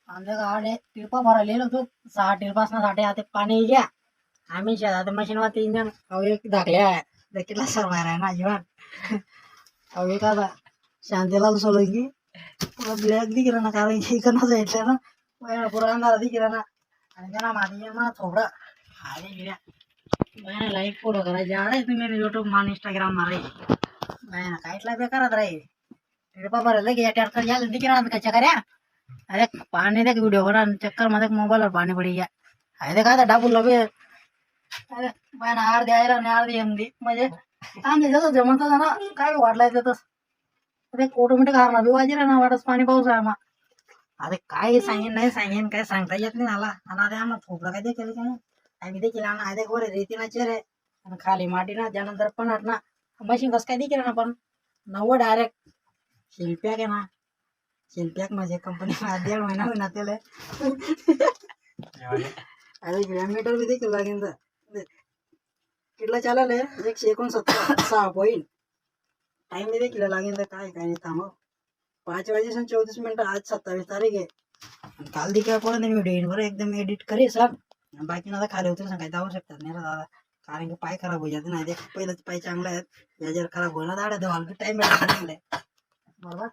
आमच्या गावाने टिरपा भरायला गेलो होतो 6 टिरपासना साठी आता पाणी घ्या आम्ही शेतात मशीन वरती इंजन एक धाकल्या कितला सरवायला आहे ना जीवन अवे का शांतीलाल सोलंकी पुरा ब्लॅक दिख रहा ना कारण की इकडनं जायचं ना पुरा अंधारा दिख रहा ना आणि त्यांना माझी ना थोडं आले गिऱ्या मैंने लाइक फोटो करा जा रहे तो मेरे यूट्यूब मान इंस्टाग्राम मारे मैंने काइटला बेकार रहे टिरपा भरायला की ट्रॅक्टर या दिख रहा कच्चा कर्या अरे पानी देख वीडियो बना चक्कर में देख मोबाइल और पानी पड़ी गया अरे देखा था डाबू लगे अरे मैं आर द्यायला आणि आर एमदी म्हणजे आम्ही जसं जमत ना काय वाटलाय तस अरे ऑटोमॅटिक हार ना वाजी ना वाटच पाणी पाऊस आहे मग अरे काय सांगेन नाही सांगेन काय सांगता येत नाही मला आणि अरे आम्हाला थोपलं काय ते केलं काय आम्ही ते केला ना अरे गोरे रेतीना चेहरे आणि खाली माटी ना त्यानंतर पण ना मशीन कसं काय केलं ना पण नव्वद डायरेक्ट शिल्प्या के ना शिल्प्याक माझ्या कंपनी 1.5 महिना होईना त्याला अरे किलोमीटर भी देखील लागेल तर किटला चालेल 169 पॉईंट टाइम भी देखील लागेल तर काय काय नाही थांब 5 वाजेसन 34 मिनिटं आज 27 तारीख आहे काल दिखा कोण नाही व्हिडिओ बरं एकदम एडिट करे सर बाकी ना खाली उतर सांगाय जाऊ शकतात नाही दादा कारण की पाय खराब हो जाते नाही देख पहिलेच पाय चांगले आहेत याच्यावर खराब होणार दाडा धवाल टाइम बरोबर